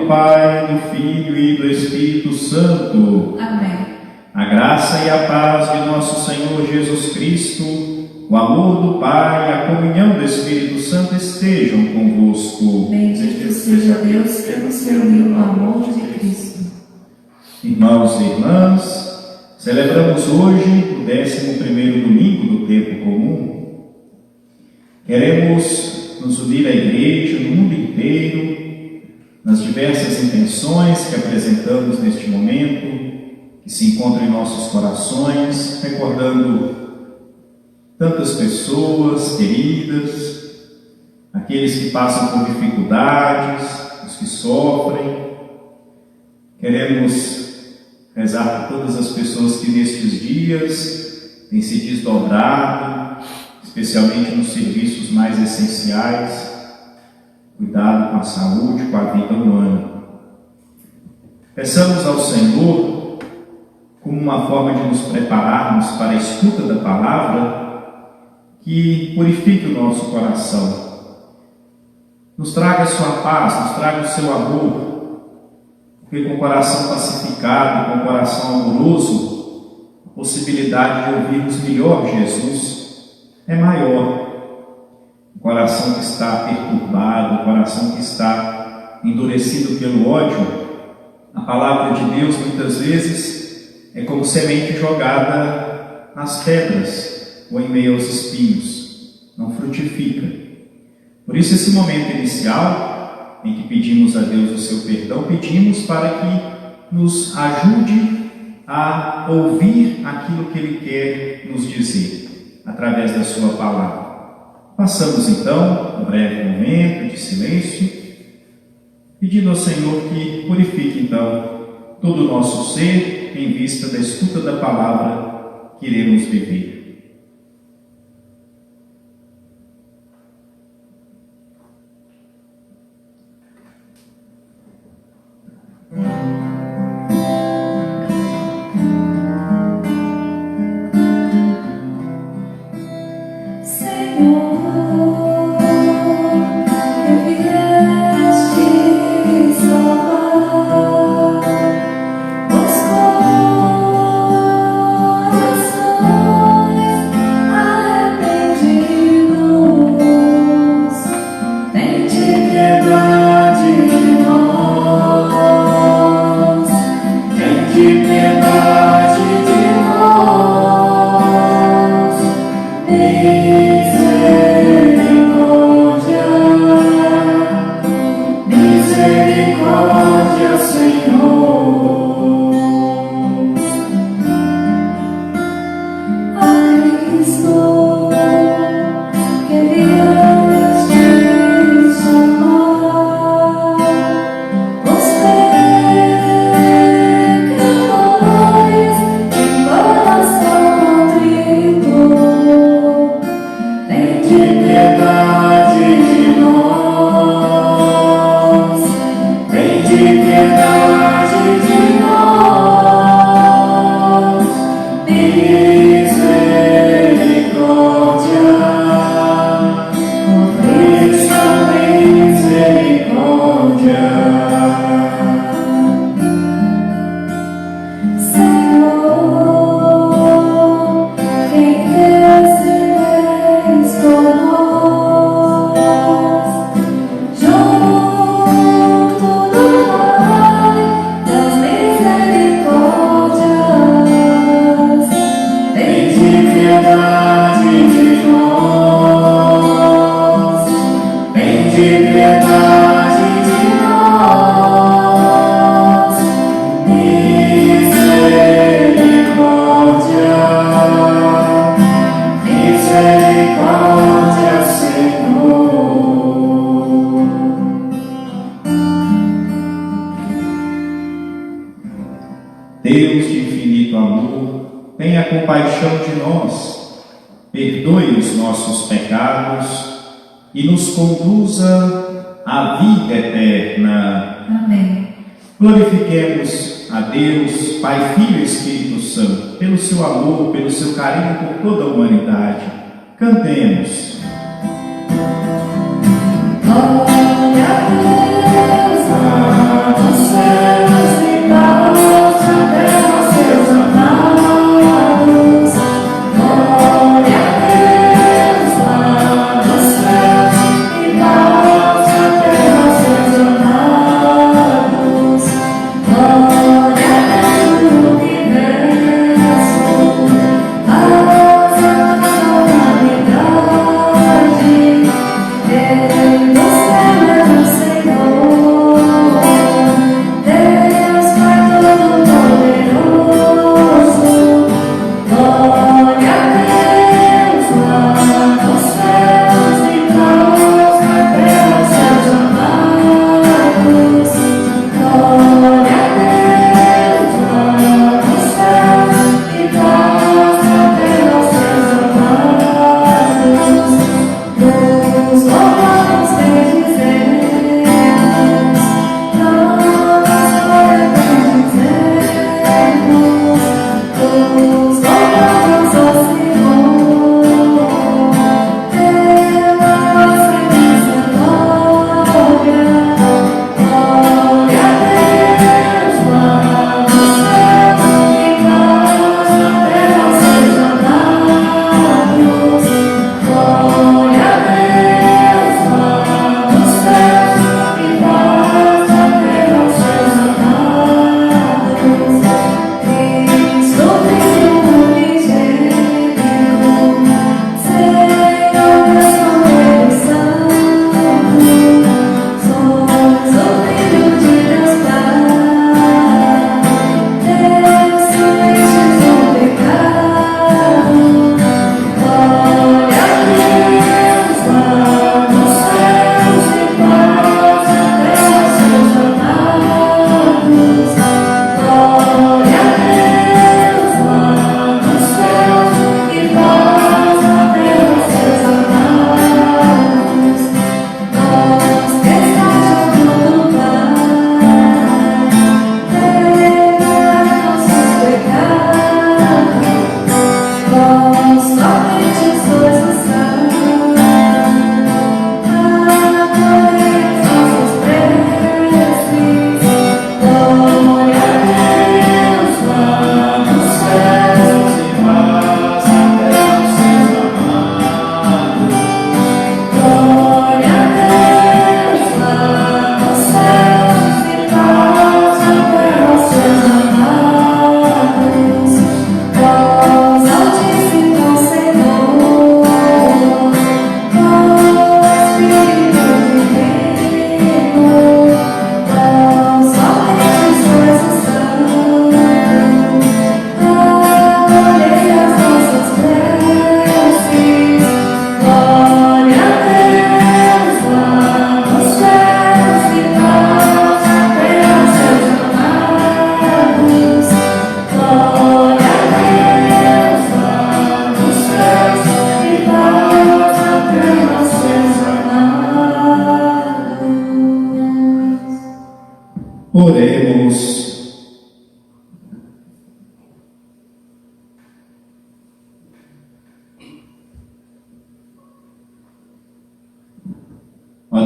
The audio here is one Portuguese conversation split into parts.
do Pai, do Filho e do Espírito Santo. Amém. A graça e a paz de nosso Senhor Jesus Cristo, o amor do Pai e a comunhão do Espírito Santo estejam convosco. Bendito seja Deus que nos reuniu no amor de Cristo. Irmãos e irmãs, celebramos hoje o 11º domingo do tempo comum. Queremos nos unir à Igreja no mundo inteiro, nas diversas intenções que apresentamos neste momento, que se encontram em nossos corações, recordando tantas pessoas queridas, aqueles que passam por dificuldades, os que sofrem. Queremos rezar por todas as pessoas que nestes dias têm se desdobrado, especialmente nos serviços mais essenciais, cuidado com a saúde, com a vida humana. Peçamos ao Senhor, como uma forma de nos prepararmos para a escuta da palavra, que purifique o nosso coração, nos traga a sua paz, nos traga o seu amor, porque com o coração pacificado, com o coração amoroso, a possibilidade de ouvirmos melhor Jesus é maior. O coração que está perturbado, o coração que está endurecido pelo ódio, a palavra de Deus muitas vezes é como semente jogada nas pedras ou em meio aos espinhos, não frutifica. Por isso esse momento inicial, em que pedimos a Deus o seu perdão, pedimos para que nos ajude a ouvir aquilo que Ele quer nos dizer, através da sua palavra. Passamos então um breve momento de silêncio, pedindo ao Senhor que purifique então todo o nosso ser em vista da escuta da palavra que iremos viver. Deus de infinito amor, tenha compaixão de nós, perdoe os nossos pecados e nos conduza à vida eterna. Amém. Glorifiquemos a Deus, Pai, Filho e Espírito Santo, pelo seu amor, pelo seu carinho por toda a humanidade. Cantemos. Glória a Deus.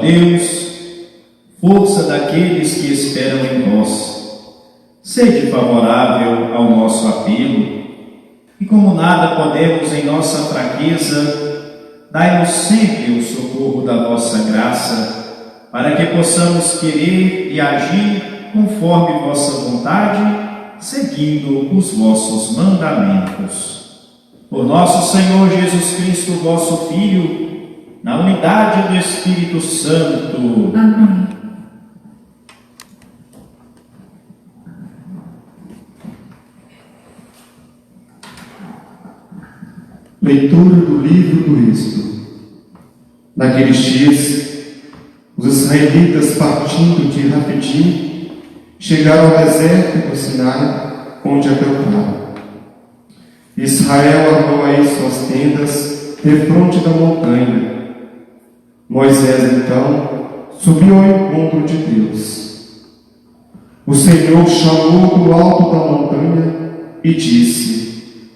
Deus, força daqueles que esperam em vós, sede favorável ao nosso apelo, e como nada podemos em nossa fraqueza, dai-nos sempre o socorro da vossa graça, para que possamos querer e agir conforme vossa vontade, seguindo os vossos mandamentos. Por nosso Senhor Jesus Cristo, vosso Filho, na unidade do Espírito Santo. Amém. Leitura do livro do Êxodo. Naqueles dias, os israelitas, partindo de Rafidim, chegaram ao deserto do Sinai, onde acamparam. Israel armou aí suas tendas defronte da montanha. Moisés, então, subiu ao encontro de Deus. O Senhor chamou do alto da montanha e disse: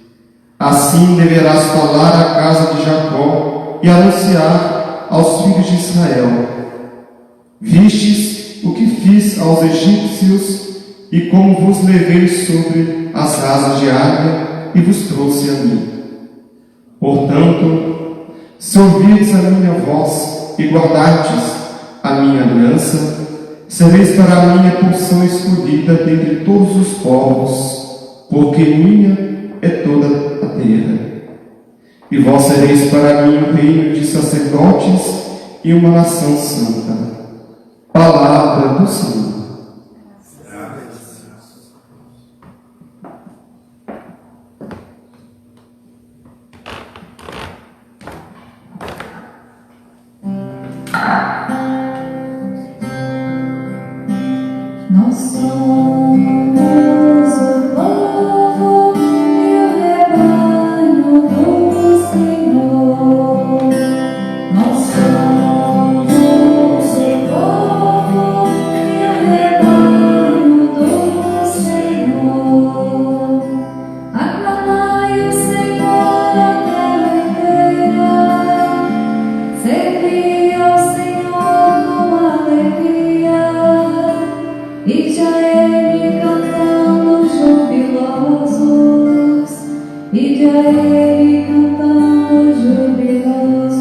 assim deverás falar à casa de Jacó e anunciar aos filhos de Israel: vistes o que fiz aos egípcios e como vos levei sobre as asas de águia e vos trouxe a mim. Portanto, se ouvirdes a minha voz e guardardes a minha aliança, sereis para a minha porção escolhida dentre todos os povos, porque minha é toda a terra. E vós sereis para mim um reino de sacerdotes e uma nação santa. Palavra do Senhor. Nós somos o povo e o rebanho do Senhor. Nós somos o povo e o rebanho do Senhor. Aclamai o Senhor a terra inteira. Servi ao Senhor com alegria. E já ele cantando jubilosos, e já ele cantando jubilosos.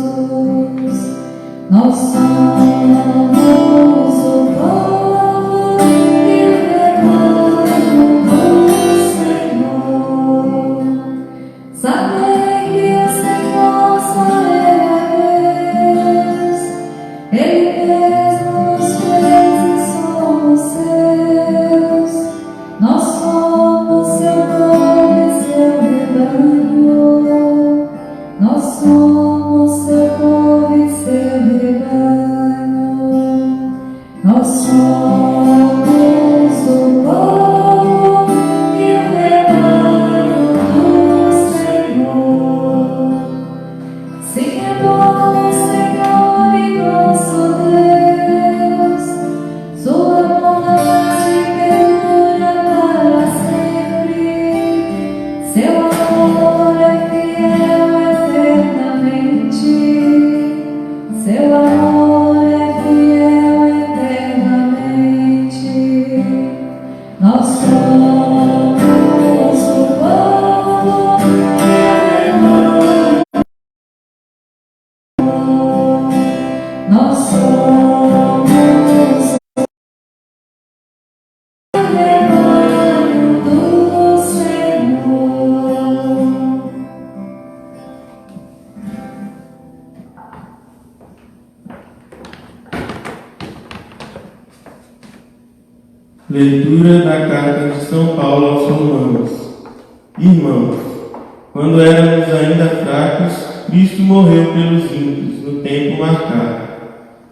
Nós somos o povo e o rebanho do Senhor. Sabei que o Senhor só é Deus, Ele mesmo nos fez e somos seus. Nós somos seu povo e seu rebanho. Nós somos seu povo e seu rebanho. Nós somos o povo e o rebanho do Senhor. Sim, é bom o Senhor e nosso Deus. Sua bondade perdura para sempre. Seu amor é fiel eternamente. Seu amor é fiel eternamente. Nós somos o povo e o rebanho. Nós somos o rebanho do Senhor. Leitura da Carta de São Paulo aos Romanos. Irmãos, quando éramos ainda fracos, Cristo morreu pelos ímpios no tempo marcado.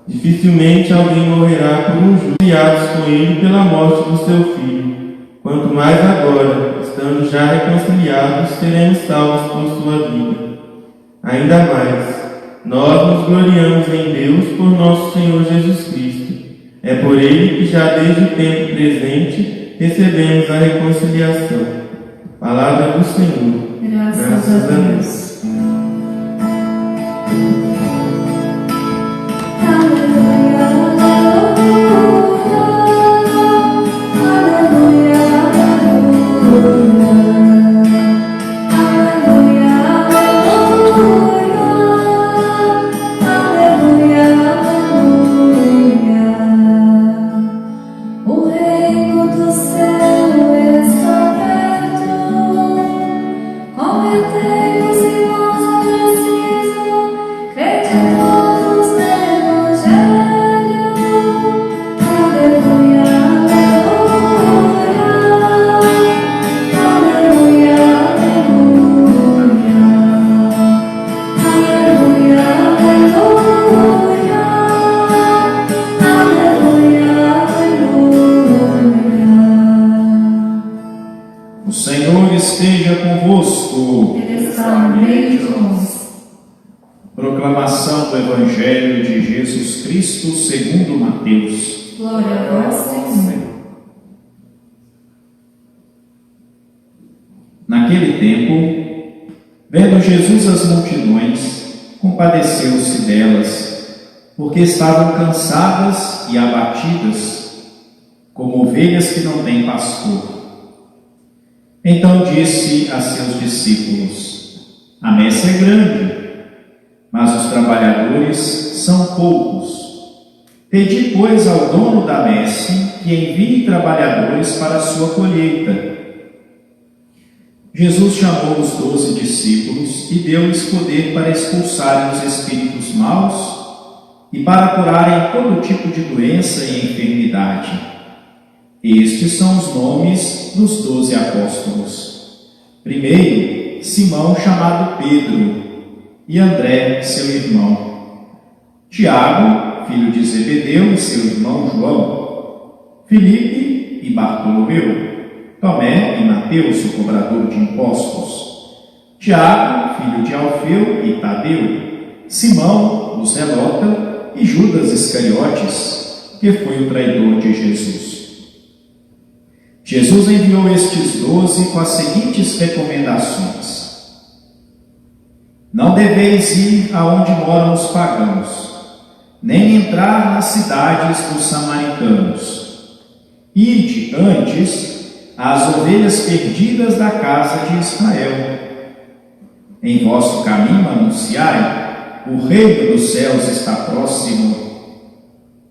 Dificilmente alguém morrerá por um justo, criados com ele pela morte do seu Filho. Quanto mais agora, estando já reconciliados, seremos salvos por sua vida. Ainda mais, nós nos gloriamos em Deus por nosso Senhor Jesus Cristo. É por ele que já desde o tempo presente recebemos a reconciliação. Palavra do Senhor. Graças a Deus. Aleluia. Cristo segundo Mateus. Glória a vós, Senhor. Naquele tempo, vendo Jesus as multidões, compadeceu-se delas, porque estavam cansadas e abatidas, como ovelhas que não têm pastor. Então disse a seus discípulos: a messe é grande, mas os trabalhadores são poucos. Pedi, pois, ao dono da messe que envie trabalhadores para a sua colheita. Jesus chamou os 12 discípulos e deu-lhes poder para expulsarem os espíritos maus e para curarem todo tipo de doença e enfermidade. Estes são os nomes dos 12 apóstolos. Primeiro, Simão, chamado Pedro, e André, seu irmão. Tiago, filho de Zebedeu, e seu irmão João. Filipe e Bartolomeu. Tomé e Mateus, o cobrador de impostos. Tiago, filho de Alfeu e Tadeu. Simão, o zelota, e Judas Iscariotes, que foi o traidor de Jesus. Jesus enviou estes 12 com as seguintes recomendações: não deveis ir aonde moram os pagãos, nem entrar nas cidades dos samaritanos. Ide antes às ovelhas perdidas da casa de Israel. Em vosso caminho anunciai: o reino dos céus está próximo.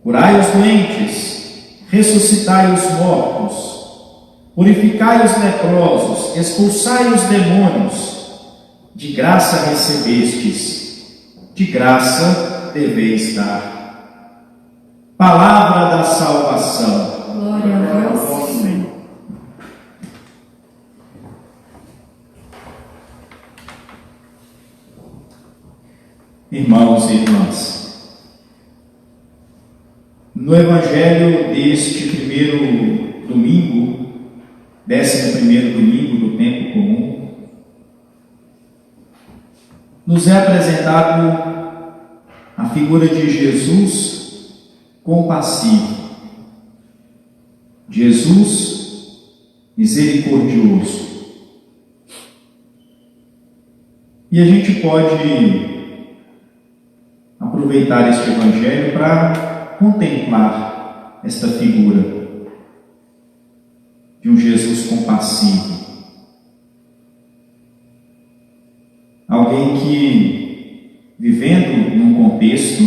Curai os doentes, ressuscitai os mortos, purificai os leprosos, expulsai os demônios. De graça recebestes, de graça deveis dar. Palavra da salvação. Glória a vós, Senhor. Irmãos e irmãs, no Evangelho deste primeiro domingo, 11º domingo do tempo comum, nos é apresentado a figura de Jesus compassivo, Jesus misericordioso. E a gente pode aproveitar este Evangelho para contemplar esta figura de um Jesus compassivo. Alguém que, vivendo num contexto,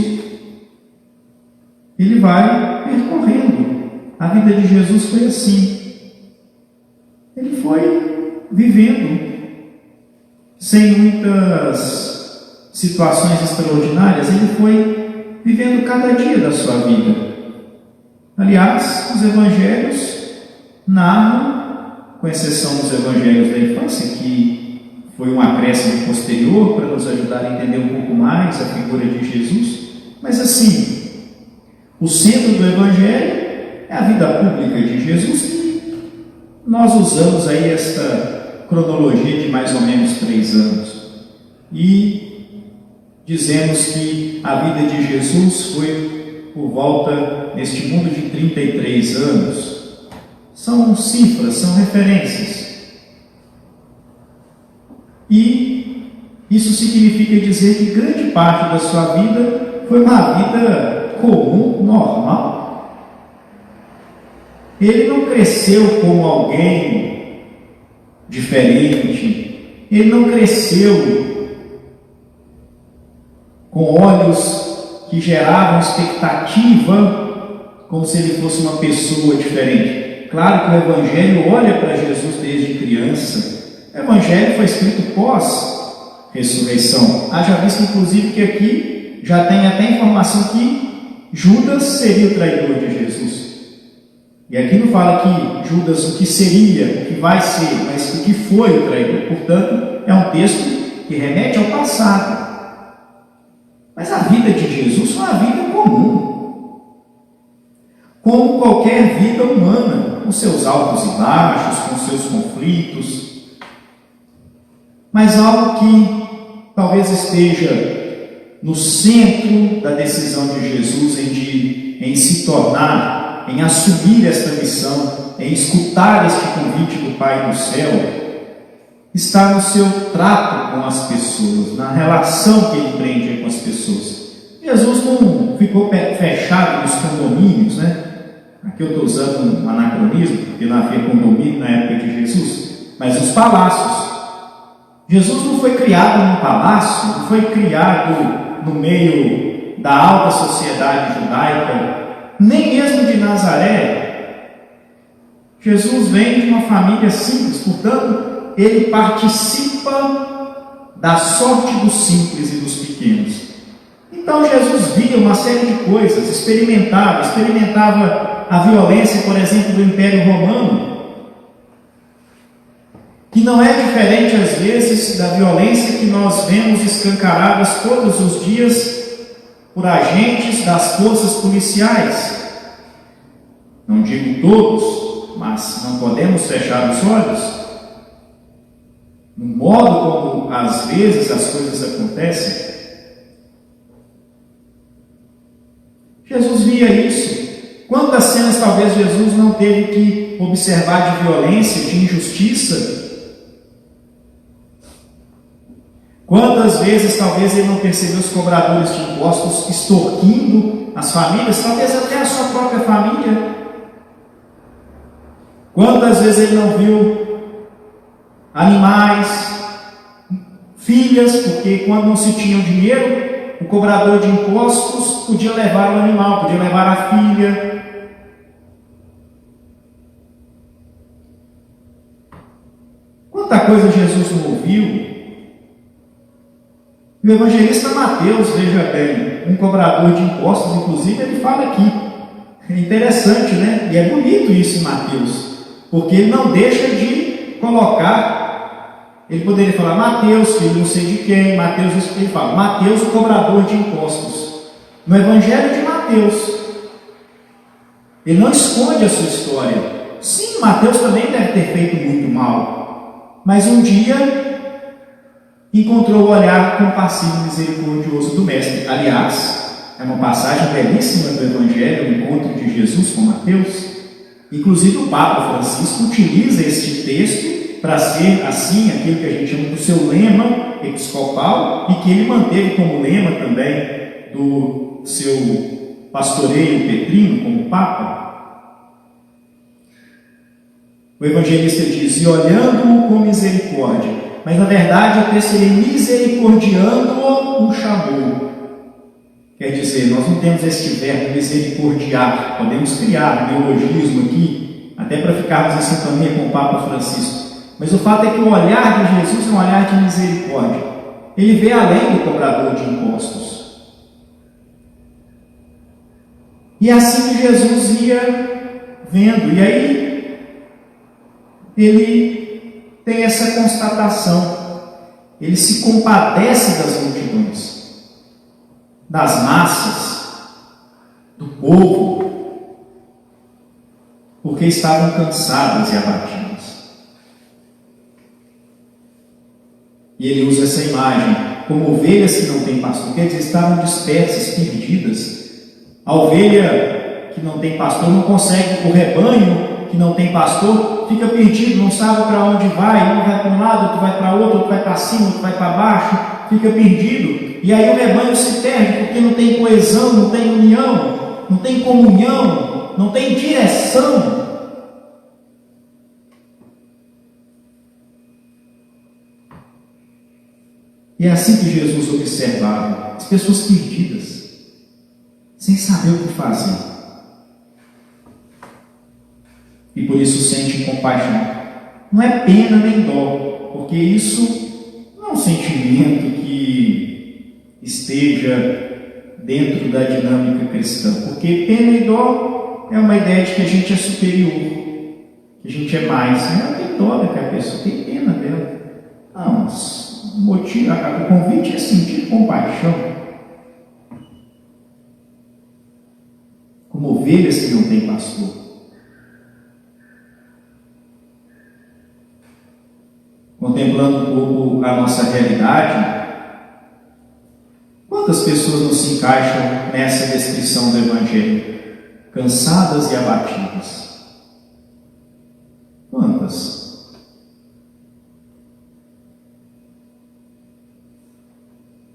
ele vai percorrendo. A vida de Jesus foi assim. Ele foi vivendo sem muitas situações extraordinárias, ele foi vivendo cada dia da sua vida. Aliás, os evangelhos narram, com exceção dos evangelhos da infância, que foi um acréscimo posterior para nos ajudar a entender um pouco mais a figura de Jesus, mas assim, o centro do evangelho é a vida pública de Jesus, que nós usamos aí esta cronologia de mais ou menos 3 anos. E dizemos que a vida de Jesus foi por volta, neste mundo, de 33 anos. São cifras, são referências. E isso significa dizer que grande parte da sua vida foi uma vida comum, normal. Ele não cresceu como alguém diferente. Ele não cresceu com olhos que geravam expectativa, como se ele fosse uma pessoa diferente. Claro que o Evangelho olha para Jesus desde criança. O Evangelho foi escrito pós-ressurreição. Haja visto, inclusive, que aqui já tem até informação que Judas seria o traidor de Jesus. E aqui não fala que Judas o que seria, o que vai ser, mas o que foi o traidor. Portanto, é um texto que remete ao passado. Mas a vida de Jesus foi uma vida comum, como qualquer vida humana, com seus altos e baixos, com seus conflitos. Mas algo que talvez esteja no centro da decisão de Jesus em se tornar, em assumir esta missão, em escutar este convite do Pai do céu, está no seu trato com as pessoas, na relação que ele empreende com as pessoas. Jesus não ficou fechado nos condomínios, né? Aqui eu estou usando um anacronismo, porque não havia condomínio na época de Jesus, mas os palácios. Jesus não foi criado num palácio, não foi criado no meio da alta sociedade judaica, nem mesmo de Nazaré. Jesus vem de uma família simples, portanto, ele participa da sorte dos simples e dos pequenos. Então Jesus via uma série de coisas, experimentava a violência, por exemplo, do Império Romano, que não é diferente às vezes da violência que nós vemos escancaradas todos os dias por agentes das forças policiais. Não digo todos, mas não podemos fechar os olhos no modo como às vezes as coisas acontecem. Jesus via isso. Quantas cenas talvez Jesus não teve que observar de violência, de injustiça? Quantas vezes talvez ele não percebeu os cobradores de impostos extorquindo as famílias, talvez até a sua própria família? Quantas vezes ele não viu animais, filhas, porque quando não se tinha dinheiro, o cobrador de impostos podia levar o animal, podia levar a filha. Quanta coisa Jesus não ouviu? E o evangelista Mateus, veja bem, um cobrador de impostos, inclusive, ele fala aqui. É interessante, né? E é bonito isso em Mateus, porque ele não deixa de colocar. Ele poderia falar Mateus, filho não sei de quem, Mateus, ele fala Mateus, o cobrador de impostos. No Evangelho de Mateus, ele não esconde a sua história. Sim, Mateus também deve ter feito muito mal, mas um dia encontrou o olhar compassivo e misericordioso do Mestre. Aliás, é uma passagem belíssima do Evangelho, o encontro de Jesus com Mateus. Inclusive o Papa Francisco utiliza este texto para ser, assim, aquilo que a gente chama do seu lema episcopal, e que ele manteve como lema também do seu pastoreio petrino como Papa. O evangelista diz, e olhando-o com misericórdia, mas na verdade o texto ele misericordiando-o o chamou. Quer dizer, nós não temos este verbo misericordiar, podemos criar um neologismo aqui, até para ficarmos em sintonia com o Papa Francisco. Mas o fato é que o olhar de Jesus é um olhar de misericórdia. Ele vê além do cobrador de impostos. E é assim que Jesus ia vendo. E aí, ele tem essa constatação. Ele se compadece das multidões, das massas, do povo, porque estavam cansadas e abatidas. E ele usa essa imagem como ovelhas que não têm pastor, quer dizer, estavam dispersas, perdidas. A ovelha que não tem pastor não consegue, o rebanho que não tem pastor fica perdido, não sabe para onde vai, um vai para um lado, outro vai para outro, outro vai para cima, outro vai para baixo, fica perdido. E aí o rebanho se perde porque não tem coesão, não tem união, não tem comunhão, não tem direção. E é assim que Jesus observava as pessoas perdidas, sem saber o que fazer. E por isso sente compaixão. Não é pena nem dó, porque isso não é um sentimento que esteja dentro da dinâmica cristã. Porque pena e dó é uma ideia de que a gente é superior, que a gente é mais. Não tem dó daquela pessoa, tem pena dela. Não, o convite é sentir compaixão, como ovelhas que não têm pastor. Contemplando um pouco a nossa realidade, quantas pessoas não se encaixam nessa descrição do Evangelho. Cansadas e abatidas. Quantas?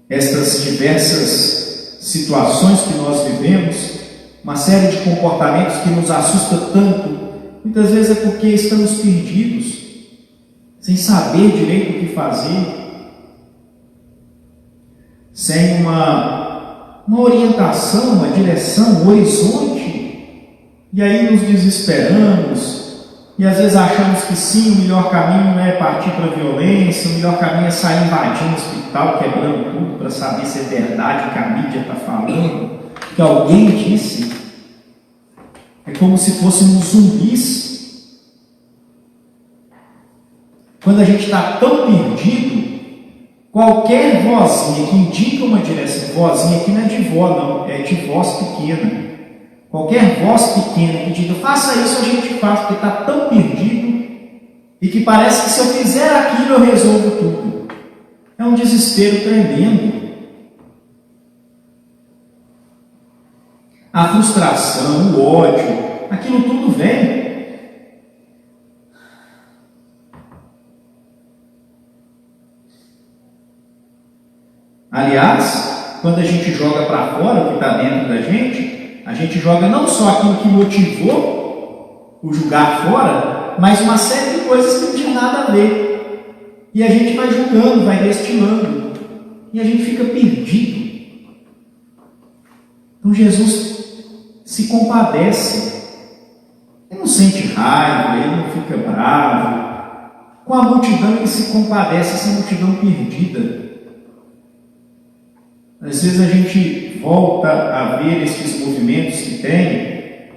Estas diversas situações que nós vivemos, uma série de comportamentos que nos assusta tanto, muitas vezes é porque estamos perdidos, sem saber direito o que fazer, sem uma orientação, uma direção, um horizonte, e aí nos desesperamos, e às vezes achamos que sim, o melhor caminho é partir para a violência, o melhor caminho é sair invadindo o hospital, quebrando tudo para saber se é verdade o que a mídia está falando, que alguém disse. É como se fôssemos zumbis. Quando a gente está tão perdido, qualquer vozinha que indica uma direção, vozinha aqui não é de vó não, é de voz pequena. Qualquer voz pequena que diga, faça isso, a gente faz, porque está tão perdido e que parece que se eu fizer aquilo eu resolvo tudo. É um desespero tremendo. A frustração, o ódio, aquilo tudo vem. Aliás, quando a gente joga para fora o que está dentro da gente, a gente joga não só aquilo que motivou o julgar fora, mas uma série de coisas que não tinha nada a ver. E a gente vai julgando, vai destilando. E a gente fica perdido. Então Jesus se compadece. Ele não sente raiva, ele não fica bravo. Com a multidão ele se compadece, essa multidão perdida. Às vezes a gente volta a ver esses movimentos que tem,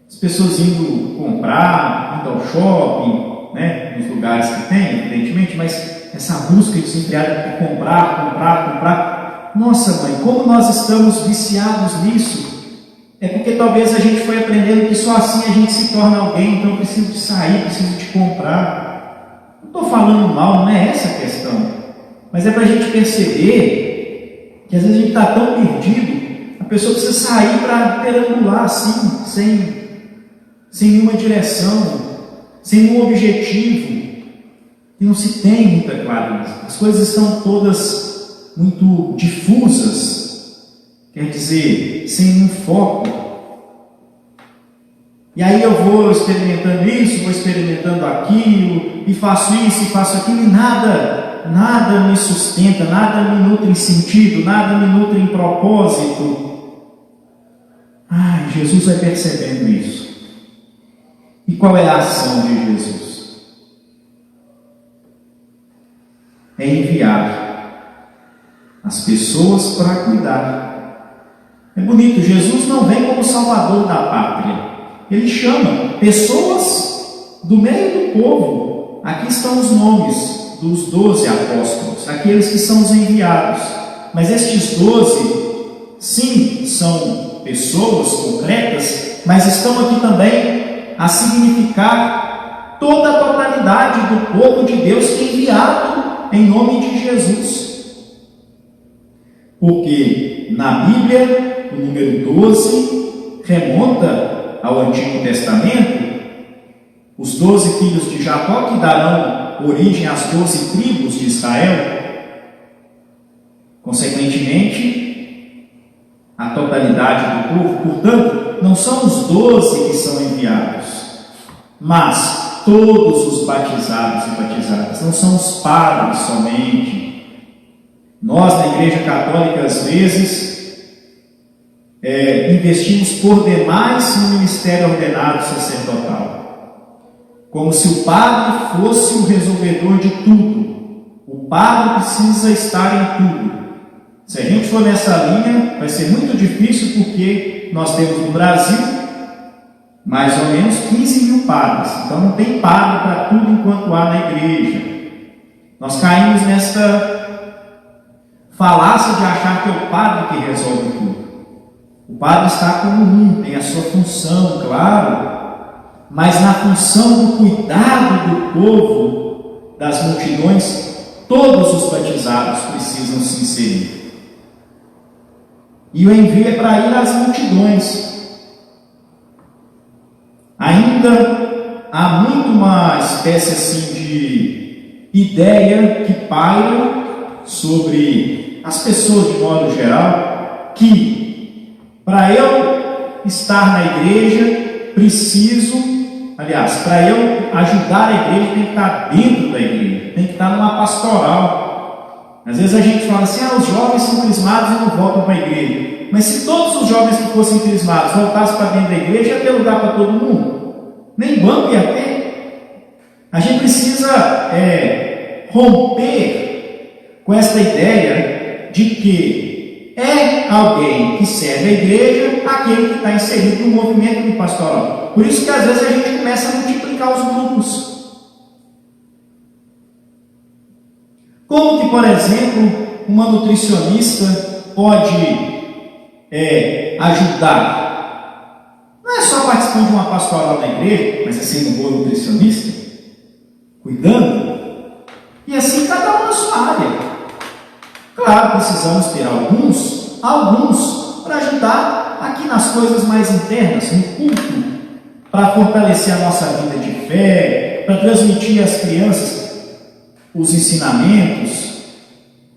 as pessoas indo comprar, indo ao shopping, né, nos lugares que tem, evidentemente, mas essa busca desenfreada por comprar. Nossa, mãe, como nós estamos viciados nisso? É porque talvez a gente foi aprendendo que só assim a gente se torna alguém, então eu preciso de sair, preciso de comprar. Não estou falando mal, não é essa a questão, mas é para a gente perceber que às vezes a gente está tão perdido, a pessoa precisa sair para perambular assim, sem nenhuma direção, sem nenhum objetivo, e não se tem muita clareza. As coisas estão todas muito difusas, quer dizer, sem nenhum foco. E aí eu vou experimentando isso, vou experimentando aquilo, e faço isso, e faço aquilo, e nada me sustenta, nada me nutre em sentido, nada me nutre em propósito. Ai, Jesus vai percebendo isso. E qual é a ação de Jesus? É enviar as pessoas para cuidar. É bonito, Jesus não vem como salvador da pátria. Ele chama pessoas do meio do povo. Aqui estão os nomes dos 12 apóstolos, aqueles que são os enviados. Mas estes 12, sim, são pessoas concretas, mas estão aqui também a significar toda a totalidade do povo de Deus que é enviado em nome de Jesus. Porque na Bíblia, o número 12 remonta ao Antigo Testamento, os 12 filhos de Jacó que darão origem às 12 tribos de Israel. Consequentemente, a totalidade do povo. Portanto, não são os 12 que são enviados, mas todos os batizados e batizadas. Não são os padres somente. Nós, na Igreja Católica, às vezes, investimos por demais no ministério ordenado sacerdotal, como se o padre fosse o resolvedor de tudo. O padre precisa estar em tudo. Se a gente for nessa linha, vai ser muito difícil, porque nós temos no Brasil mais ou menos 15 mil padres. Então não tem padre para tudo enquanto há na igreja. Nós caímos nesta falácia de achar que é o padre que resolve tudo. O padre está como um, tem a sua função, claro, mas na função do cuidado do povo, das multidões, todos os batizados precisam se inserir. E o envio é para ir às multidões. Ainda há muito uma espécie assim de ideia que paira sobre as pessoas de modo geral, que para eu estar na igreja preciso, aliás, para eu ajudar a igreja tem que estar dentro da igreja, tem que estar numa pastoral. Às vezes a gente fala assim, os jovens são crismados e não voltam para a igreja. Mas se todos os jovens que fossem crismados voltassem para dentro da igreja, ia ter lugar para todo mundo. Nem banco ia ter. A gente precisa romper com essa ideia de que é alguém que serve a igreja aquele que está inserido no movimento do pastoral. Por isso que às vezes a gente começa a multiplicar os grupos. Como que, por exemplo, uma nutricionista pode ajudar? Não é só participando de uma pastoral na igreja, mas é sendo um bom nutricionista, cuidando, e assim cada um na sua área. Claro, precisamos ter alguns para ajudar aqui nas coisas mais internas, no culto, para fortalecer a nossa vida de fé, para transmitir às crianças os ensinamentos,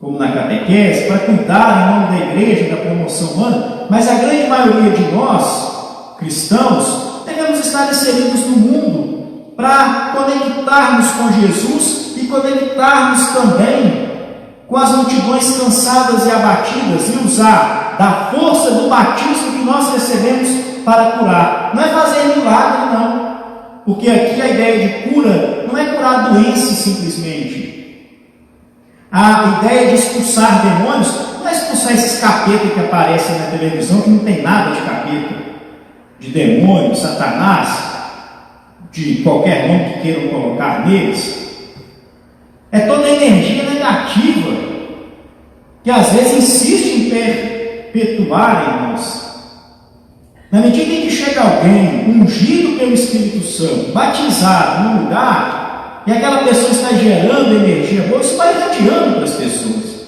como na catequese, para cuidar em nome da igreja, da promoção humana. Mas a grande maioria de nós, cristãos, devemos estar inseridos no mundo para conectarmos com Jesus e conectarmos também com as multidões cansadas e abatidas e usar da força do batismo que nós recebemos para curar. Não é fazer milagre, não. Porque aqui a ideia de cura não é curar doenças simplesmente. A ideia de expulsar demônios não é expulsar esses capetas que aparecem na televisão, que não tem nada de capeta, de demônio, Satanás, de qualquer nome que queiram colocar neles. É toda a energia negativa que às vezes insiste em perpetuar em nós. Na medida em que chega alguém ungido pelo Espírito Santo, batizado num lugar, e aquela pessoa está gerando energia boa, isso vai irradiando para as pessoas.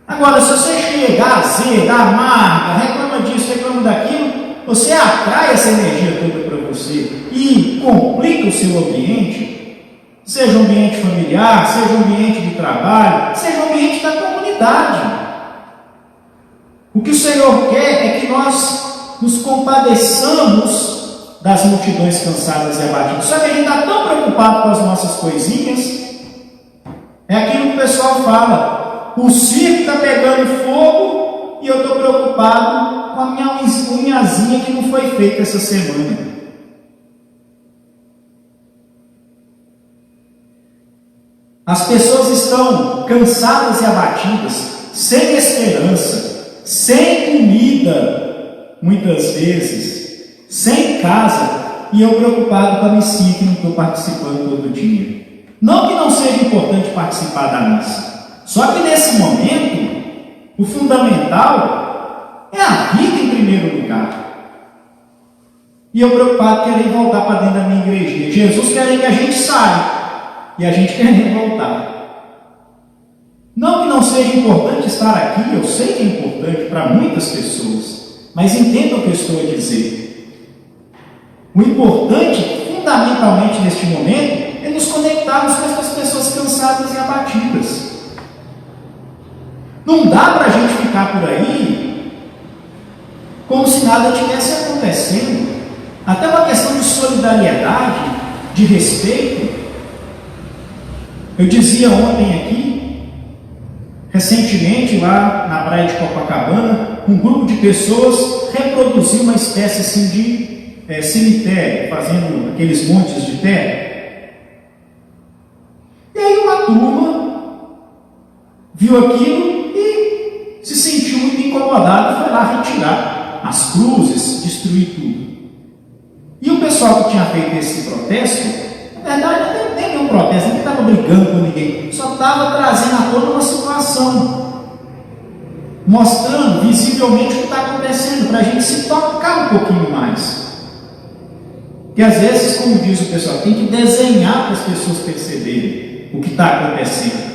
Agora, se você chega azeda, amarga, reclama disso, reclama daquilo, você atrai essa energia toda para você e complica o seu ambiente. Seja um ambiente familiar, seja um ambiente de trabalho, seja um ambiente da comunidade. O que o Senhor quer é que nós nos compadeçamos das multidões cansadas e abatidas. Só que a gente está tão preocupado com as nossas coisinhas. É aquilo que o pessoal fala. O circo está pegando fogo e eu estou preocupado com a minha unhazinha que não foi feita essa semana. As pessoas estão cansadas e abatidas, sem esperança, sem comida, muitas vezes, sem casa, e eu preocupado com a missinha que não estou participando todo dia. Não que não seja importante participar da missa, só que nesse momento, o fundamental é a vida em primeiro lugar. E eu preocupado querendo voltar para dentro da minha igreja. Jesus quer que a gente saia. E a gente quer voltar. Não que não seja importante estar aqui, eu sei que é importante para muitas pessoas, mas entenda o que eu estou a dizer. O importante, fundamentalmente neste momento, é nos conectarmos com essas pessoas cansadas e abatidas. Não dá para a gente ficar por aí como se nada tivesse acontecendo. Até uma questão de solidariedade, de respeito. Eu dizia ontem aqui, recentemente lá na praia de Copacabana, um grupo de pessoas reproduziu uma espécie assim de cemitério, fazendo aqueles montes de terra. E aí uma turma viu aquilo e se sentiu muito incomodado e foi lá retirar as cruzes, destruir tudo. E o pessoal que tinha feito esse protesto, na verdade, não tem nenhum protesto, ninguém estava brigando com ninguém, só estava trazendo à tona uma situação, mostrando visivelmente o que está acontecendo, para a gente se tocar um pouquinho mais. Porque às vezes, como diz o pessoal, tem que desenhar para as pessoas perceberem o que está acontecendo.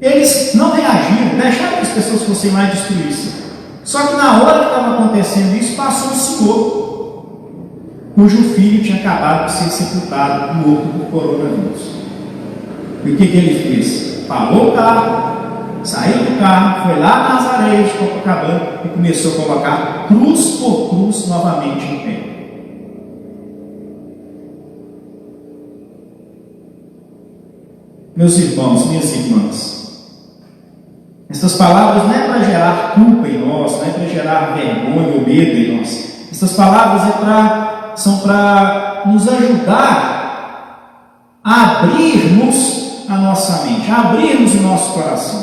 Eles não reagiram, deixaram que as pessoas fossem lá e destruíssem. Só que na hora que estava acontecendo isso, passou um senhor, cujo filho tinha acabado de ser sepultado, morto por coronavírus. E o que ele fez? Parou o carro, saiu do carro, foi lá nas areias de Copacabana e começou a colocar cruz por cruz novamente em pé. Meus irmãos, minhas irmãs, essas palavras não é para gerar culpa em nós, não é para gerar vergonha ou medo em nós. Essas palavras são para nos ajudar a abrirmos a nossa mente, a abrirmos o nosso coração.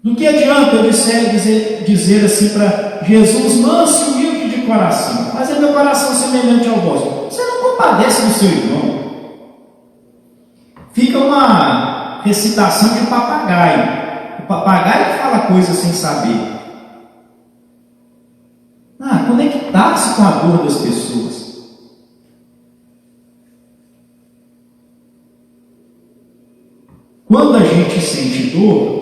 Do que adianta eu dizer assim para Jesus, manso e humilde de coração, fazer meu coração semelhante ao vosso? Você não compadece do seu irmão. Fica uma recitação de papagaio. O papagaio que fala coisas sem saber. Conectar-se com a dor das pessoas. Quando a gente sente dor,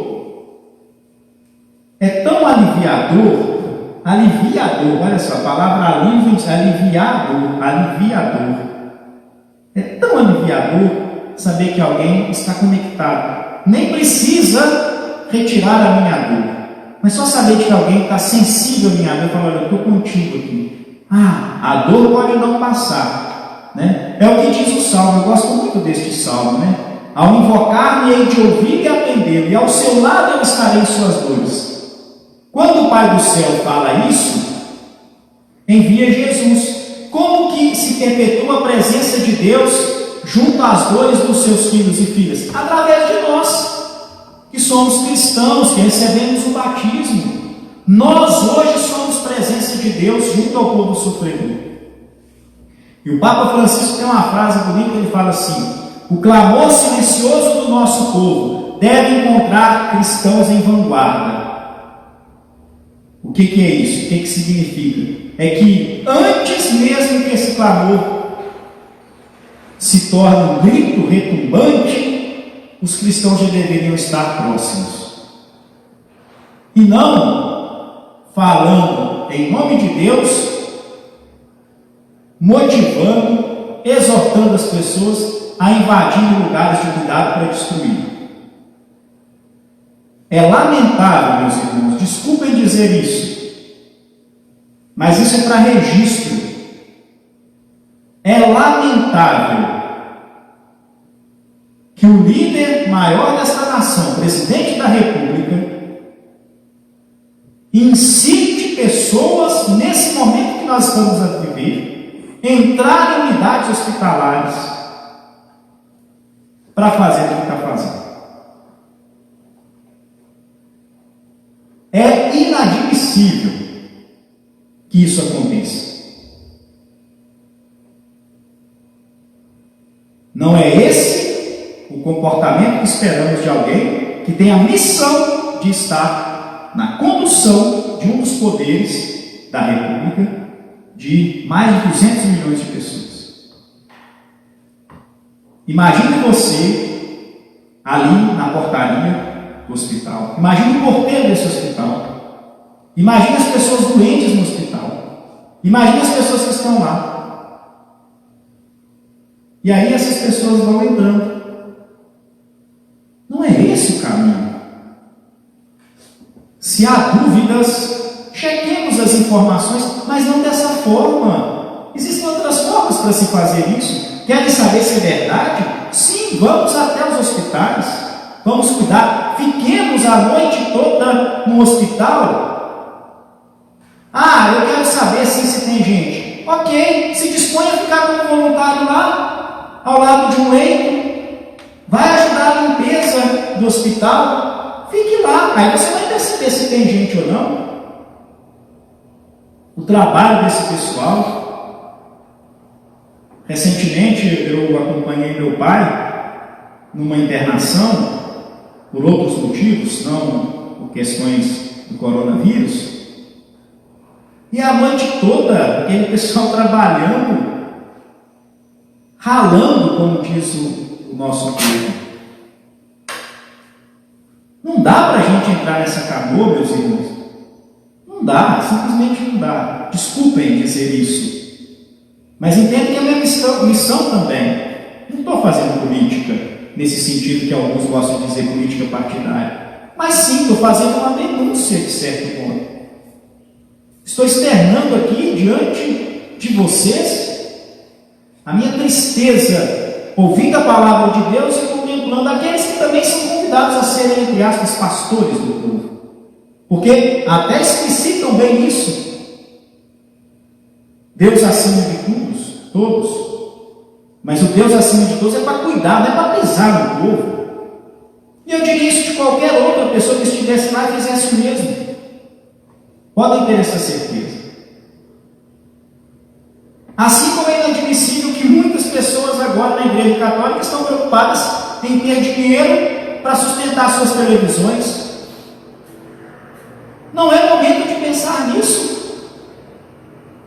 é tão aliviador, olha só, a palavra alívio, aliviador. É tão aliviador saber que alguém está conectado. Nem precisa retirar a minha dor, mas só saber que alguém está sensível à minha dor, falando, eu estou contigo aqui. A dor pode não passar, né? É o que diz o Salmo, eu gosto muito deste Salmo, né? Ao invocar-me, hei de ouvir e atender, e ao seu lado eu estarei em suas dores. Quando o Pai do céu fala isso, envia Jesus. Como que se perpetua a presença de Deus junto às dores dos seus filhos e filhas? Através de nós, que somos cristãos, que recebemos o batismo. Nós hoje somos presença de Deus junto ao povo sofredor. E o Papa Francisco tem uma frase bonita, ele fala assim: o clamor silencioso do nosso povo deve encontrar cristãos em vanguarda. O que é isso? O que significa? É que antes mesmo que esse clamor se torne um grito retumbante, os cristãos já deveriam estar próximos. E não falando em nome de Deus, motivando, exortando as pessoas a invadirem lugares de cuidado para destruir. É lamentável, meus irmãos, desculpem dizer isso, mas isso é para registro. É lamentável que o líder maior desta nação, presidente da República, incite pessoas, nesse momento que nós estamos a viver, entrar em unidades hospitalares para fazer o que está fazendo. É inadmissível que isso aconteça. Não é esse o comportamento que esperamos de alguém que tem a missão de estar na condução de um dos poderes da República de mais de 200 milhões de pessoas. Imagine você ali na portaria do hospital. Imagine o porteiro desse hospital. Imagine as pessoas doentes no hospital. Imagine as pessoas que estão lá. E aí essas pessoas vão entrando. Não é esse o caminho. Se há dúvidas, chequemos as informações, mas não dessa forma. Existem outras formas para se fazer isso. Querem saber se é verdade? Sim, vamos até os hospitais. Vamos cuidar. Fiquemos a noite toda no hospital. Eu quero saber se tem gente. Ok, se dispõe a ficar como voluntário lá, ao lado de um leito. Vai ajudar a limpeza do hospital. Fique lá. Aí você vai perceber se tem gente ou não. O trabalho desse pessoal. Recentemente eu acompanhei meu pai numa internação, por outros motivos, não por questões do coronavírus, e a noite toda aquele pessoal trabalhando, ralando, como diz o nosso povo. Não dá para a gente entrar nessa canoa, meus irmãos. Não dá, simplesmente não dá. Desculpem dizer isso. Mas entendo que é a minha missão também. Não estou fazendo política, nesse sentido que alguns gostam de dizer política partidária. Mas sim, estou fazendo uma denúncia, de certo modo. Estou externando aqui, diante de vocês, a minha tristeza, ouvindo a palavra de Deus e contemplando aqueles que também são convidados a serem, entre aspas, pastores do povo. Porque até explicitam bem isso. Deus acima de todos. Mas o Deus acima de todos é para cuidar, não é para pisar no povo. E eu diria isso de qualquer outra pessoa que estivesse lá e fizesse o mesmo. Podem ter essa certeza. Assim como é inadmissível que muitas pessoas agora na Igreja Católica estão preocupadas em ter dinheiro para sustentar suas televisões. Não é momento de pensar nisso.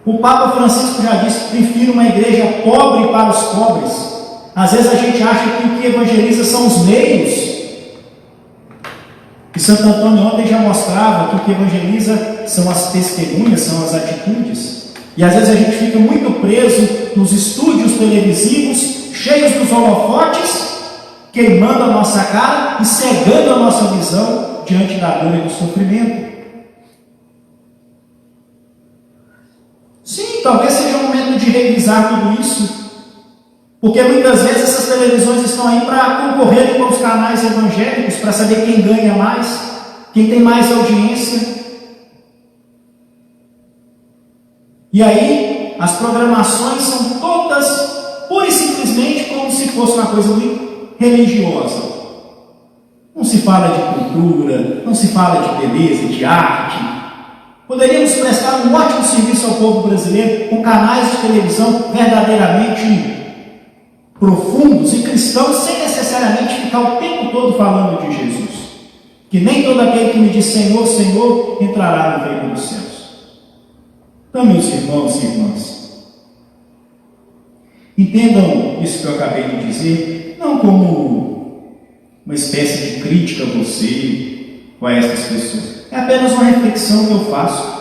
O Papa Francisco já disse que prefere uma igreja pobre para os pobres. Às vezes a gente acha que o que evangeliza são os meios. E Santo Antônio ontem já mostrava que o que evangeliza são as testemunhas, são as atitudes. E às vezes a gente fica muito preso nos estúdios televisivos, cheios dos holofotes, queimando a nossa cara e cegando a nossa visão diante da dor e do sofrimento. Sim, talvez seja o momento de revisar tudo isso, porque muitas vezes essas televisões estão aí para concorrer com os canais evangélicos, para saber quem ganha mais, quem tem mais audiência. E aí, as programações são todas, pura e simplesmente, como se fosse uma coisa muito religiosa. Não se fala de cultura, não se fala de beleza, de arte. Poderíamos prestar um ótimo serviço ao povo brasileiro com canais de televisão verdadeiramente profundos e cristãos, sem necessariamente ficar o tempo todo falando de Jesus. Que nem todo aquele que me diz Senhor, Senhor, entrará no reino dos céus. Então, meus irmãos e irmãs, entendam isso que eu acabei de dizer, não como uma espécie de crítica a você ou a essas pessoas. É apenas uma reflexão que eu faço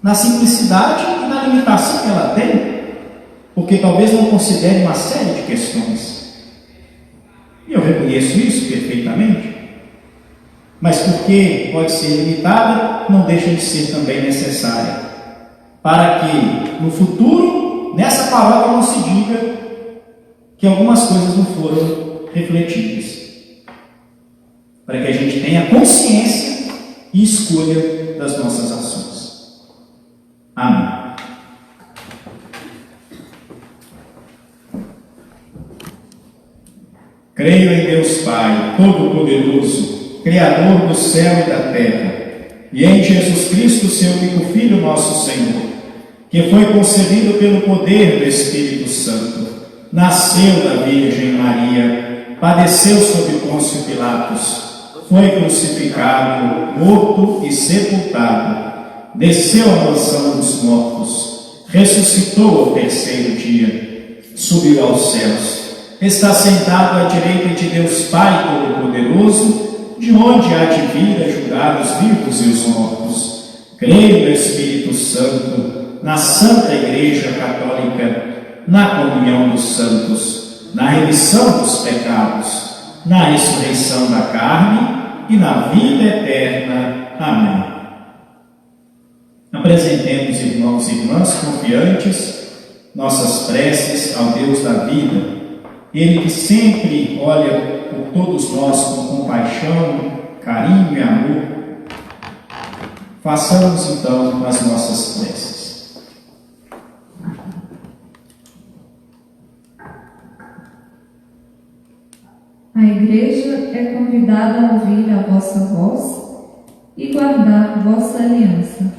na simplicidade e na limitação que ela tem, porque talvez não considere uma série de questões. E eu reconheço isso perfeitamente. Mas porque pode ser limitada, não deixa de ser também necessária. Para que no futuro, nessa palavra não se diga que algumas coisas não foram refletidas. Para que a gente tenha consciência e escolha das nossas ações. Amém. Creio em Deus Pai, Todo-Poderoso, Criador do céu e da terra, e em Jesus Cristo, seu único Filho, nosso Senhor, que foi concebido pelo poder do Espírito Santo, nasceu da Virgem Maria, padeceu sob Pôncio Pilatos, foi crucificado, morto e sepultado, desceu à mansão dos mortos, ressuscitou ao terceiro dia, subiu aos céus, está sentado à direita de Deus Pai Todo-Poderoso, de onde há de vir a julgar os vivos e os mortos. Creio no Espírito Santo, na Santa Igreja Católica, na comunhão dos santos, na remissão dos pecados, na ressurreição da carne e na vida eterna. Amém. Apresentemos, irmãos e irmãs, confiantes, nossas preces ao Deus da vida, Ele que sempre olha por todos nós com compaixão, carinho e amor. Façamos então as nossas preces. A Igreja é convidada a ouvir a vossa voz e guardar vossa aliança.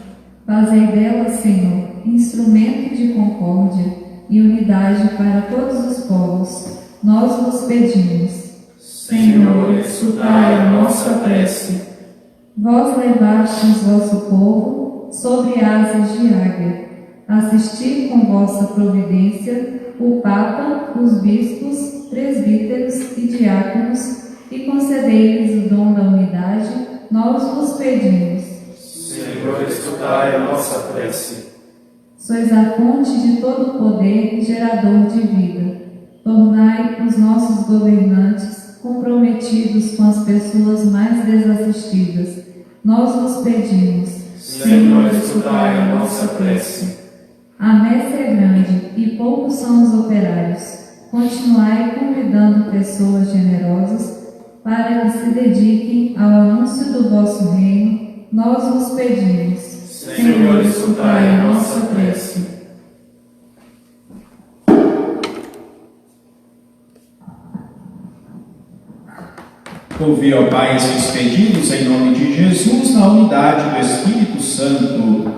Fazei dela, Senhor, instrumento de concórdia e unidade para todos os povos. Nós vos pedimos. Senhor, escutai a nossa prece. Vós levastes vosso povo sobre asas de águia. Assisti com vossa providência o Papa, os bispos, presbíteros e diáconos e concedei-lhes o dom da unidade, nós vos pedimos. Senhor, escutai a nossa prece. Sois a fonte de todo poder e gerador de vida. Tornai os nossos governantes comprometidos com as pessoas mais desassistidas. Nós vos pedimos. Senhor, escutai a nossa prece. A messe é grande e poucos são os operários. Continuai convidando pessoas generosas para que se dediquem ao anúncio do vosso reino. Nós vos pedimos. Senhor, escutai a nossa prece. Ouvi, ó Pai, esses pedidos em nome de Jesus, na unidade do Espírito Santo.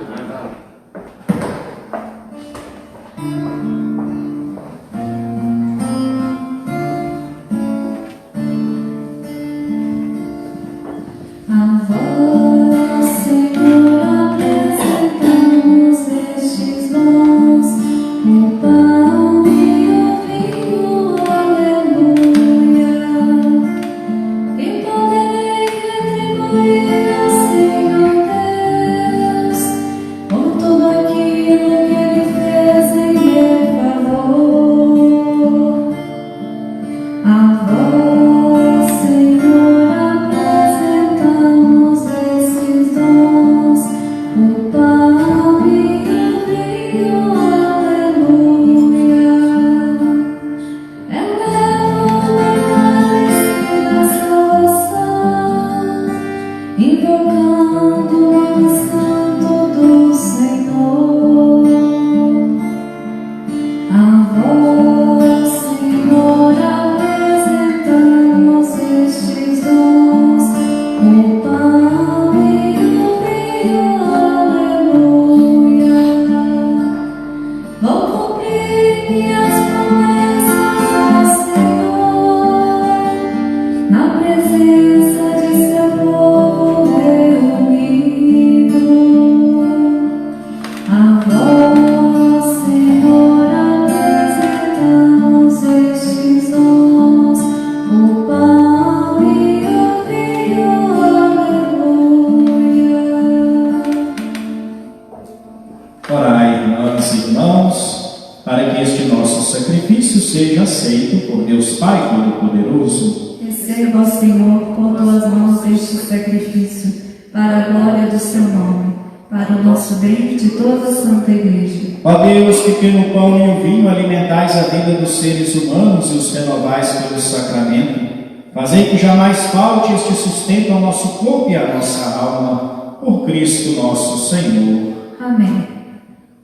A vós, Senhor, apresentamos estes dons, o pão e o vinho, aleluia. E poderei retribuir ao Senhor Deus por tudo aquilo que Ele fez em meu favor. A vós, Senhor, apresentamos esses dons, o pão e o vinho, aleluia. Elevo o cálice da salvação, invocando o nome santo do Senhor. A vós, Senhor, apresentamos estes dons, o pão e o vinho, aleluia. Vou cumprir minhas promessas, Senhor, na presença de seu povo reunido. A vós, Senhor, apresentamos estes dons, o pão e o vinho, aleluia. Orai, irmãs e irmãos, para que este nosso sacrifício seja aceito por Deus Pai Todo-Poderoso. Receba, Senhor, por tuas mãos este sacrifício, para a glória do seu nome, para o nosso bem e de toda a Santa Igreja. Ó Deus, que pelo pão e o vinho alimentais a vida dos seres humanos e os renovais pelo sacramento, fazei que jamais falte este sustento ao nosso corpo e à nossa alma, por Cristo nosso Senhor. Amém.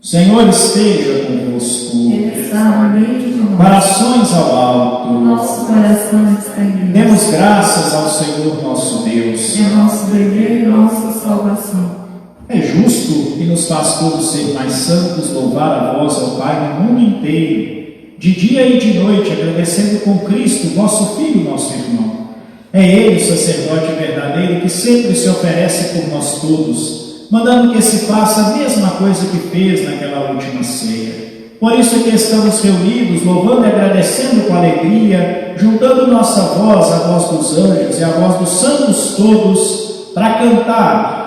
O Senhor esteja convosco. Ele está no meio de nós. Corações ao alto. Nosso coração está em Deus. Demos graças ao Senhor nosso Deus. É nosso dever e nossa salvação. É justo e nos faz todos ser mais santos louvar a vós, ó Pai, no mundo inteiro, de dia e de noite, agradecendo com Cristo, vosso Filho, nosso irmão. É Ele, o sacerdote verdadeiro, que sempre se oferece por nós todos, mandando que se faça a mesma coisa que fez naquela última ceia. Por isso é que estamos reunidos, louvando e agradecendo com alegria, juntando nossa voz, a voz dos anjos e a voz dos santos todos, para cantar.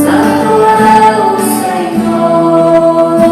Santo é o Senhor.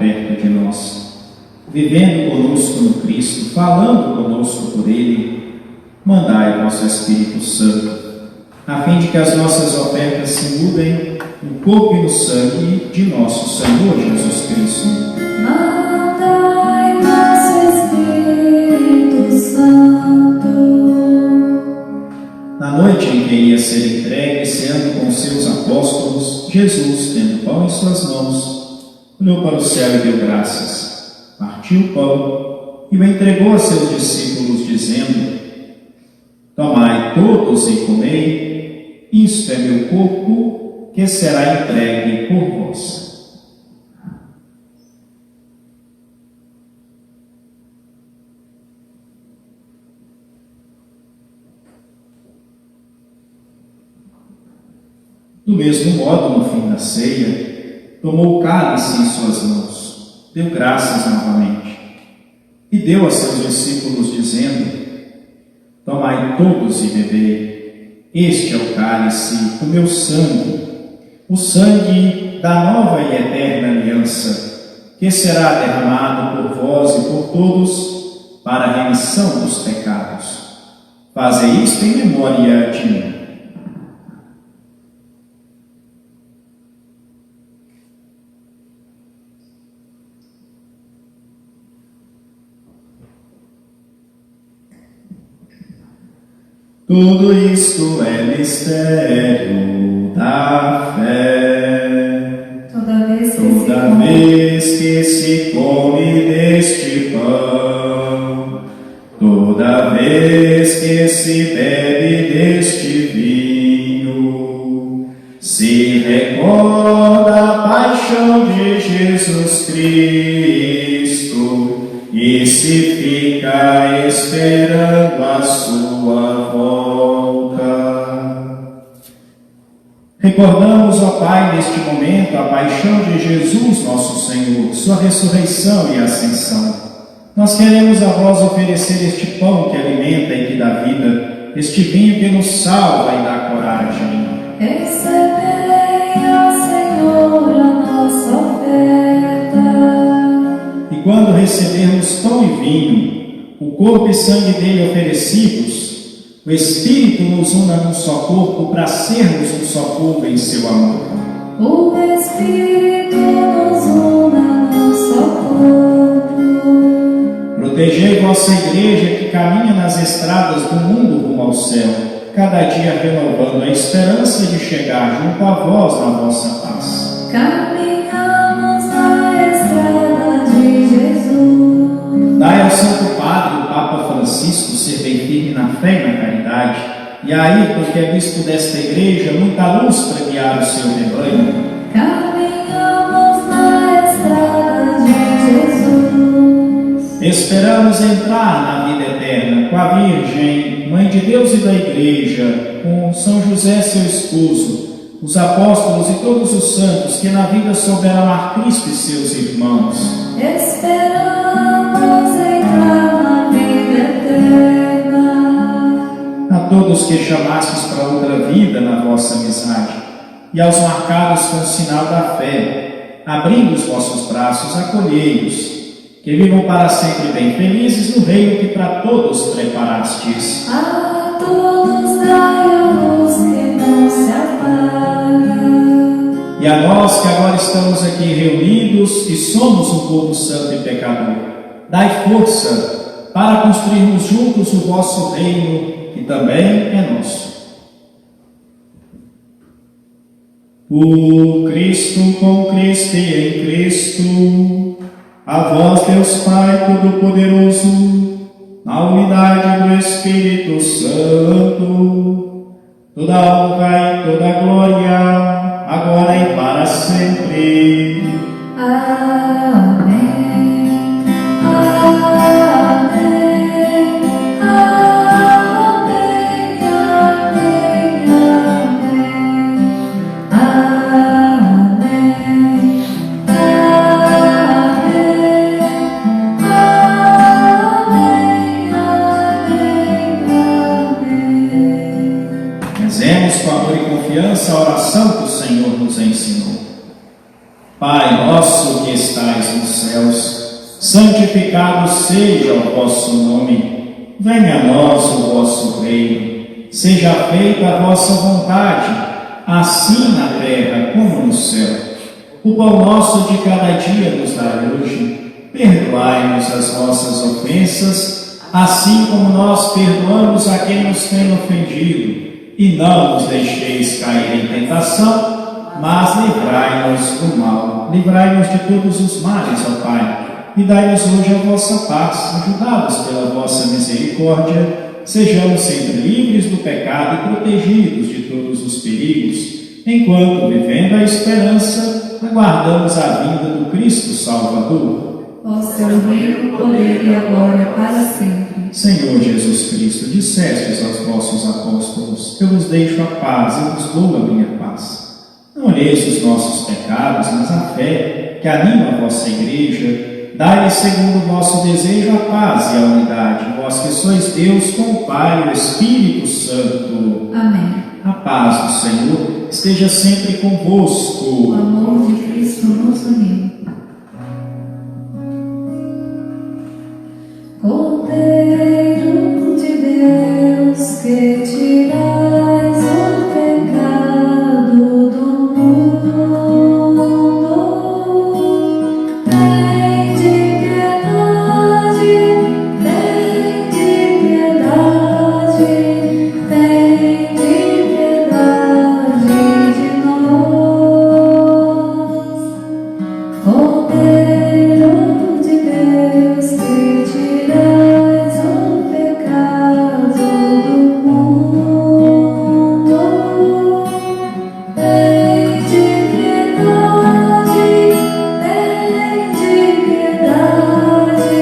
perto de nós, vivendo conosco no Cristo, falando conosco por Ele, mandai vosso Espírito Santo, a fim de que as nossas ofertas se mudem no corpo e no sangue de nosso Senhor Jesus Cristo. Mandai vosso Espírito Santo. Na noite em que ia ser entregue, ceando com seus apóstolos, Jesus, tendo pão em suas mãos, olhou para o céu e deu graças, partiu o pão e o entregou a seus discípulos, dizendo: Tomai todos e comei, isto é meu corpo, que será entregue por vós. Do mesmo modo, no fim da ceia, tomou o cálice em suas mãos, deu graças novamente, e deu a seus discípulos, dizendo: Tomai todos e bebei, este é o cálice do meu sangue, o sangue da nova e eterna aliança, que será derramado por vós e por todos para a remissão dos pecados. Fazei isto em memória de mim. Tudo isto é mistério da fé. Toda vez que se come deste pão, toda vez que se bebe deste vinho, se recorda a paixão de Jesus Cristo e se fica esperando a sua volta. Recordamos, ó Pai, neste momento, a paixão de Jesus, nosso Senhor, sua ressurreição e ascensão. Nós queremos a vós oferecer este pão que alimenta e que dá vida, este vinho que nos salva e dá coragem. Recebei, ó Senhor, a nossa oferta. E quando recebermos pão e vinho, o corpo e sangue dele oferecidos, o Espírito nos una num só corpo para sermos um só povo em seu amor. O Espírito nos una num só corpo. Protegei vossa igreja que caminha nas estradas do mundo rumo ao céu, cada dia renovando a esperança de chegar junto a vós na vossa paz. Caminhamos na estrada de Jesus. Dai ao Santo Padre, o Papa Francisco, ser bem firme na fé e na caridade, e aí, porque é bispo desta igreja, muita luz para guiar o seu rebanho. Caminhamos na estrada de Jesus. Esperamos entrar na vida eterna com a Virgem, Mãe de Deus e da Igreja, com São José, seu esposo, os apóstolos e todos os santos que na vida souberam amar Cristo e seus irmãos. Esperamos entrar na vida eterna. A todos que chamastes para outra vida na vossa amizade, e aos marcados com o sinal da fé, abrindo os vossos braços, acolhei-os, que vivam para sempre bem felizes no reino que para todos preparastes. A todos dai a luz que não se apaga. E a nós que agora estamos aqui reunidos e somos um povo santo e pecador, dai força para construirmos juntos o vosso reino, que também é nosso. Por Cristo, com Cristo e em Cristo, a vós, Deus Pai Todo-Poderoso, na unidade do Espírito Santo, toda honra e toda glória, agora e para sempre. Amém. Amém. Amém. Amém. Amém. Rezemos com amor e confiança a oração que o Senhor nos ensinou. Pai nosso que estais céus, santificado seja o vosso nome. Venha a nós o vosso reino. Seja feita a vossa vontade, assim na terra como no céu. O pão nosso de cada dia nos dai hoje. Perdoai-nos as nossas ofensas, assim como nós perdoamos a quem nos tem ofendido. E não nos deixeis cair em tentação, mas livrai-nos do mal. Livrai-nos de todos os males, ó Pai, e dai-nos hoje a vossa paz. Ajudados pela vossa misericórdia, sejamos sempre livres do pecado e protegidos de todos os perigos, enquanto, vivendo a esperança, aguardamos a vinda do Cristo Salvador. Vosso é o reino, o poder e a glória para sempre. Senhor Jesus Cristo, dissestes aos vossos apóstolos: eu vos deixo a paz, eu vos dou a minha paz. Não olheis os nossos pecados, mas a fé que anima a vossa igreja. Dai-lhe, segundo o vosso desejo, a paz e a unidade, vós que sois Deus com o Pai e o Espírito Santo. Amém. A paz do Senhor esteja sempre convosco. O amor de Cristo nos uniu. Cordeiro de Deus, que tirais o pecado do mundo, tende piedade, tende piedade, tende piedade de nós. Cordeiro de Deus, que tirais o pecado do mundo, tende piedade, tende piedade,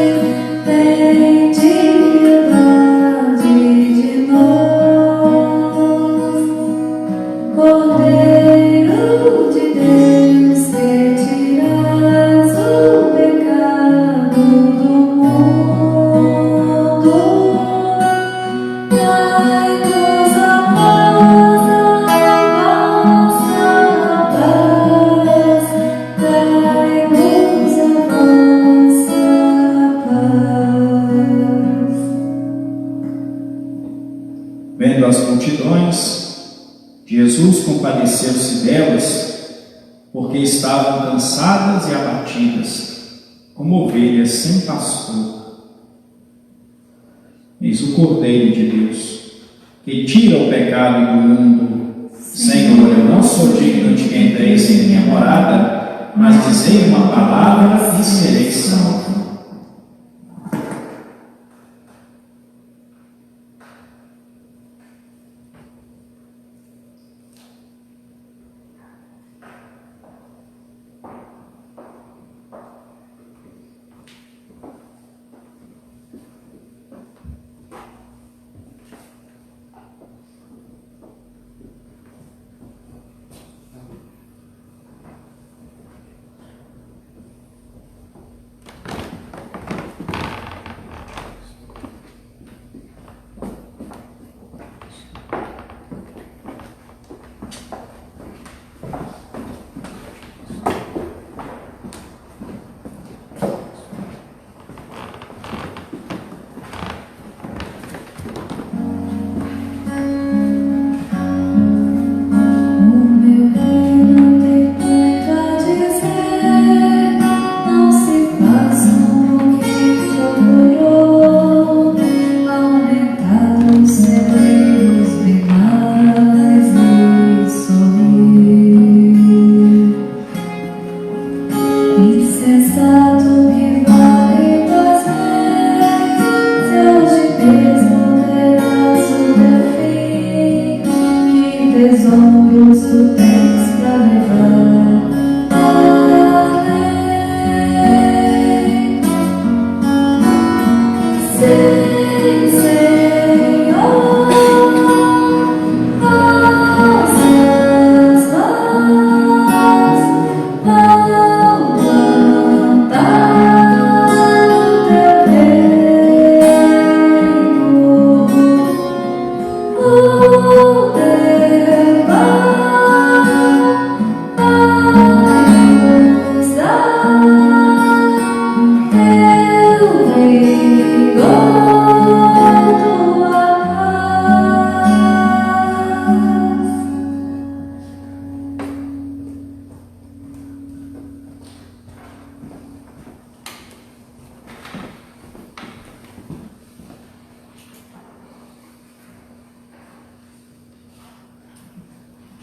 tende piedade de nós. Cordeiro de Deus, que tirais o pecado do mundo, dai-nos a vossa paz, dai-nos a vossa paz. Vendo as multidões, Jesus compadeceu-se delas, porque estavam cansadas e abatidas, como ovelhas sem pastor. Eis o Cordeiro de Deus, que tira o pecado do mundo. Senhor, eu não sou digno de que entreis em minha morada, mas dizei uma palavra e serei salvo.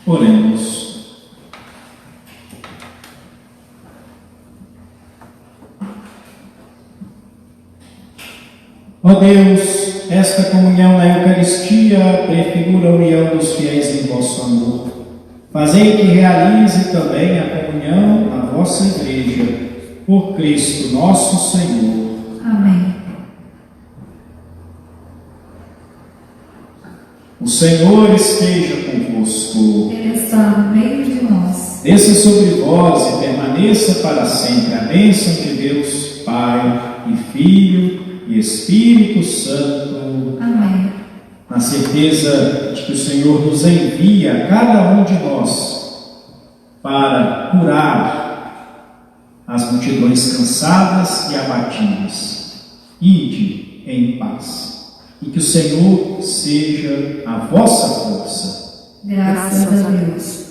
Oremos. Ó Deus, esta comunhão na Eucaristia prefigura a união dos fiéis em vosso amor. Fazei que realize também a comunhão na vossa Igreja, por Cristo nosso Senhor. Amém. O Senhor esteja convosco. Ele está no meio de nós. Desça sobre vós e permaneça para sempre a bênção de Deus, Pai e Filho e Espírito Santo. Amém. Na certeza de que o Senhor nos envia a cada um de nós para curar as multidões cansadas e abatidas. Ide em paz. E que o Senhor seja a vossa força. Graças a Deus.